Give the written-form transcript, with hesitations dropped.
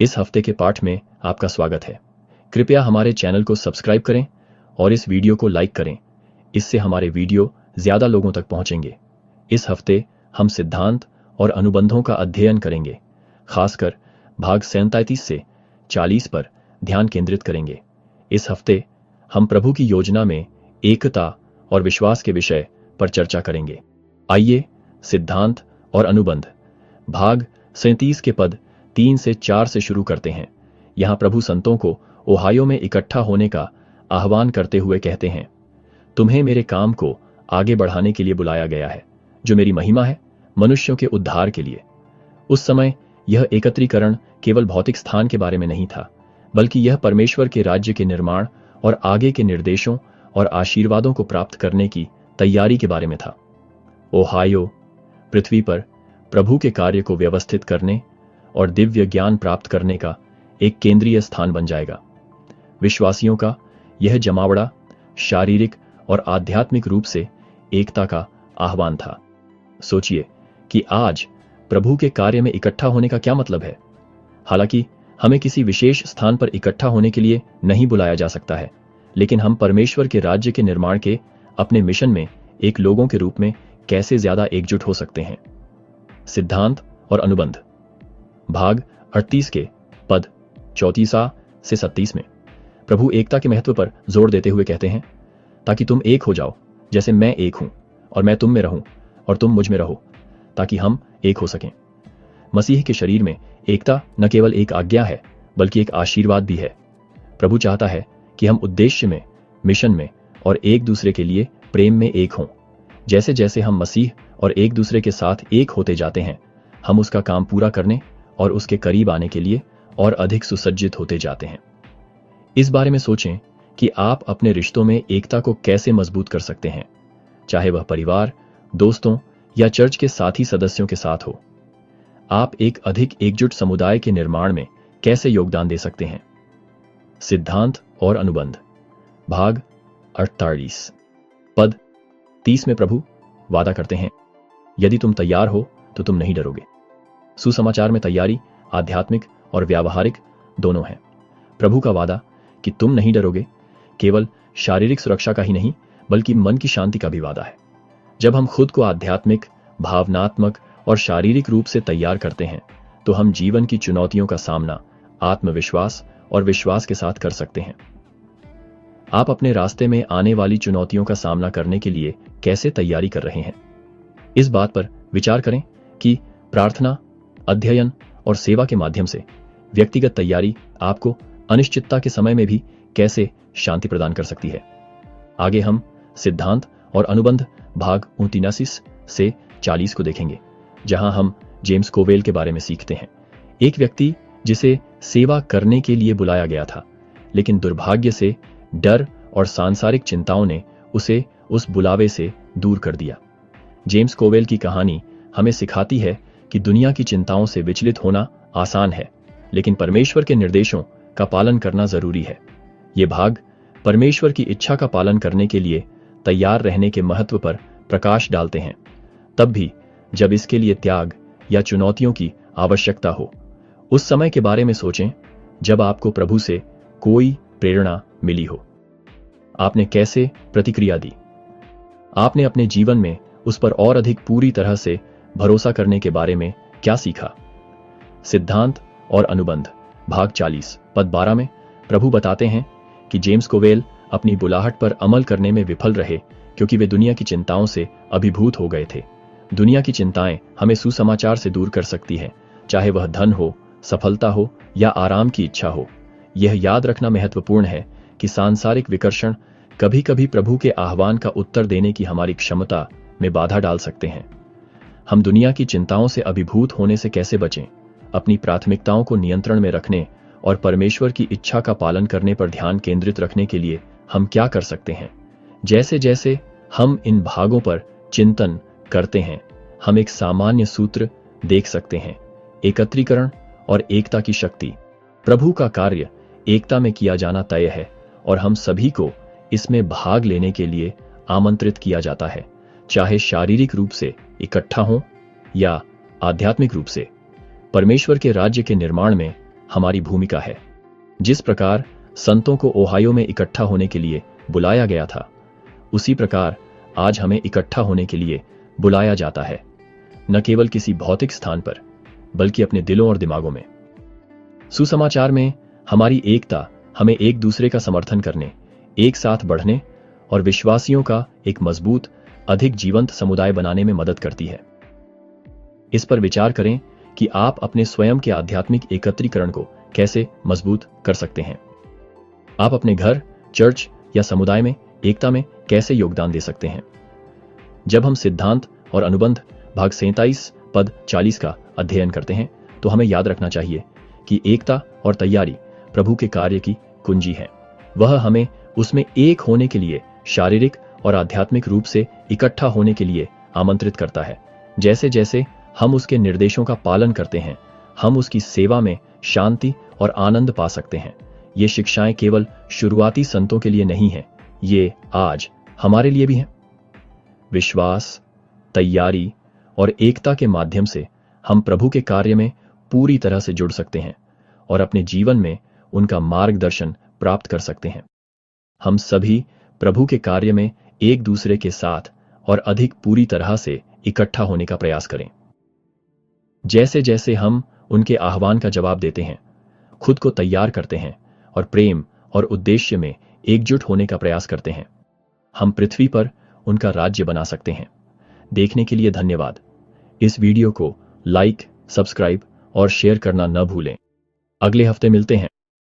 इस हफ्ते के पाठ में आपका स्वागत है। कृपया हमारे चैनल को सब्सक्राइब करें और इस वीडियो को लाइक करें। इससे हमारे वीडियो ज्यादा लोगों तक पहुंचेंगे। इस हफ्ते हम सिद्धांत और अनुबंधों का अध्ययन करेंगे, खासकर भाग 37 से 40 पर ध्यान केंद्रित करेंगे। इस हफ्ते हम प्रभु की योजना में एकता और विश्वास के विषय पर चर्चा करेंगे। आइए सिद्धांत और अनुबंध भाग 37 के पद 3 से 4 से शुरू करते हैं। यहाँ प्रभु संतों को ओहायो में इकट्ठा होने का आह्वान करते हुए कहते हैं, तुम्हें मेरे काम को आगे बढ़ाने के लिए बुलाया गया है, जो मेरी महिमा है, मनुष्यों के उद्धार के लिए। उस समय यह एकत्रीकरण केवल भौतिक स्थान के बारे में नहीं था, बल्कि यह परमेश्वर के राज्य के निर्माण और आगे के निर्देशों और आशीर्वादों को प्राप्त करने की तैयारी के बारे में था। ओहायो पृथ्वी पर प्रभु के कार्य को व्यवस्थित करने और दिव्य ज्ञान प्राप्त करने का एक केंद्रीय स्थान बन जाएगा। विश्वासियों का यह जमावड़ा शारीरिक और आध्यात्मिक रूप से एकता का आह्वान था। सोचिए कि आज प्रभु के कार्य में इकट्ठा होने का क्या मतलब है। हालांकि हमें किसी विशेष स्थान पर इकट्ठा होने के लिए नहीं बुलाया जा सकता है, लेकिन हम परमेश्वर के राज्य के निर्माण के अपने मिशन में एक लोगों के रूप में कैसे ज्यादा एकजुट हो सकते हैं। सिद्धांत और अनुबंध भाग 38 के पद 34 से 37 में प्रभु एकता के महत्व पर जोर देते हुए कहते हैं, ताकि तुम एक हो जाओ जैसे मैं एक हूं और मैं तुम में रहूं और तुम मुझ में रहो, ताकि हम एक हो सकें। मसीह के शरीर में एकता न केवल एक आज्ञा है, बल्कि एक आशीर्वाद भी है। प्रभु चाहता है कि हम उद्देश्य में, मिशन में और एक दूसरे के लिए प्रेम में एक हों। जैसे जैसे हम मसीह और एक दूसरे के साथ एक होते जाते हैं, हम उसका काम पूरा करने और उसके करीब आने के लिए और अधिक सुसज्जित होते जाते हैं। इस बारे में सोचें कि आप अपने रिश्तों में एकता को कैसे मजबूत कर सकते हैं, चाहे वह परिवार, दोस्तों या चर्च के साथी सदस्यों के साथ हो। आप एक अधिक एकजुट समुदाय के निर्माण में कैसे योगदान दे सकते हैं। सिद्धांत और अनुबंध भाग 48 पद 30 में प्रभु वादा करते हैं, यदि तुम तैयार हो तो तुम नहीं डरोगे। सुसमाचार में तैयारी आध्यात्मिक और व्यावहारिक दोनों है। प्रभु का वादा कि तुम नहीं डरोगे केवल शारीरिक सुरक्षा का ही नहीं, बल्कि मन की शांति का भी वादा है। जब हम खुद को आध्यात्मिक, भावनात्मक और शारीरिक रूप से तैयार करते हैं, तो हम जीवन की चुनौतियों का सामना आत्मविश्वास और विश्वास के साथ कर सकते हैं। आप अपने रास्ते में आने वाली चुनौतियों का सामना करने के लिए कैसे तैयारी कर रहे हैं। इस बात पर विचार करें कि प्रार्थना, अध्ययन और सेवा के माध्यम से व्यक्तिगत तैयारी आपको अनिश्चितता के समय में भी कैसे शांति प्रदान कर सकती है। आगे हम सिद्धांत और अनुबंध भाग 39 से 40 को देखेंगे, जहां हम जेम्स कोवेल के बारे में सीखते हैं। एक व्यक्ति जिसे सेवा करने के लिए बुलाया गया था, लेकिन दुर्भाग्य से डर और सांसारिक चिंताओं ने उसे उस बुलावे से दूर कर दिया। जेम्स कोवेल की कहानी हमें सिखाती है कि दुनिया की चिंताओं से विचलित होना आसान है, लेकिन परमेश्वर के निर्देशों का पालन करना जरूरी है। ये भाग परमेश्वर की इच्छा का पालन करने के लिए तैयार रहने के महत्व पर प्रकाश डालते हैं, तब भी जब इसके लिए त्याग या चुनौतियों की आवश्यकता हो। उस समय के बारे में सोचें जब आपको प्रभु से कोई प्रेरणा मिली हो। आपने कैसे प्रतिक्रिया दी? आपने अपने जीवन में उस पर और अधिक पूरी तरह से भरोसा करने के बारे में क्या सीखा। सिद्धांत और अनुबंध भाग 40 पद 12 में प्रभु बताते हैं कि जेम्स कोवेल अपनी बुलाहट पर अमल करने में विफल रहे, क्योंकि वे दुनिया की चिंताओं से अभिभूत हो गए थे। दुनिया की चिंताएं हमें सुसमाचार से दूर कर सकती हैं, चाहे वह धन हो, सफलता हो या आराम की इच्छा हो। यह याद रखना महत्वपूर्ण है कि सांसारिक विकर्षण कभी कभी प्रभु के आह्वान का उत्तर देने की हमारी क्षमता में बाधा डाल सकते हैं। हम दुनिया की चिंताओं से अभिभूत होने से कैसे बचें? अपनी प्राथमिकताओं को नियंत्रण में रखने और परमेश्वर की इच्छा का पालन करने पर ध्यान केंद्रित रखने के लिए हम क्या कर सकते हैं? जैसे जैसे हम इन भागों पर चिंतन करते हैं, हम एक सामान्य सूत्र देख सकते हैं, एकत्रीकरण और एकता की शक्ति। प्रभु का कार्य एकता में किया जाना तय है और हम सभी को इसमें भाग लेने के लिए आमंत्रित किया जाता है, चाहे शारीरिक रूप से इकट्ठा हों या आध्यात्मिक रूप से। परमेश्वर के राज्य के निर्माण में हमारी भूमिका है। जिस प्रकार संतों को ओहायो में इकट्ठा होने के लिए बुलाया गया था, उसी प्रकार आज हमें इकट्ठा होने के लिए बुलाया जाता है, न केवल किसी भौतिक स्थान पर, बल्कि अपने दिलों और दिमागों में। सुसमाचार में हमारी एकता हमें एक दूसरे का समर्थन करने, एक साथ बढ़ने और विश्वासियों का एक मजबूत, अधिक जीवंत समुदाय बनाने में मदद करती है। इस पर विचार करें कि आप अपने स्वयं के आध्यात्मिक एकत्रीकरण को कैसे मजबूत कर सकते हैं। आप अपने घर, चर्च या समुदाय में एकता में कैसे योगदान दे सकते हैं। जब हम सिद्धांत और अनुबंध भाग 47 पद 40 का अध्ययन करते हैं, तो हमें याद रखना चाहिए कि एकता और तैयारी प्रभु के कार्य की कुंजी है। वह हमें उसमें एक होने के लिए शारीरिक और आध्यात्मिक रूप से इकट्ठा होने के लिए आमंत्रित करता है। जैसे जैसे हम उसके निर्देशों का पालन करते हैं, हम उसकी सेवा में शांति और आनंद पा सकते हैं। ये शिक्षाएं केवल शुरुआती संतों के लिए नहीं हैं, ये आज हमारे लिए भी हैं। विश्वास, तैयारी और एकता के माध्यम से हम प्रभु के कार्य में पूरी तरह से जुड़ सकते हैं और अपने जीवन में उनका मार्गदर्शन प्राप्त कर सकते हैं। हम सभी प्रभु के कार्य में एक दूसरे के साथ और अधिक पूरी तरह से इकट्ठा होने का प्रयास करें। जैसे जैसे हम उनके आह्वान का जवाब देते हैं, खुद को तैयार करते हैं और प्रेम और उद्देश्य में एकजुट होने का प्रयास करते हैं, हम पृथ्वी पर उनका राज्य बना सकते हैं। देखने के लिए धन्यवाद। इस वीडियो को लाइक, सब्सक्राइब और शेयर करना न भूलें। अगले हफ्ते मिलते हैं।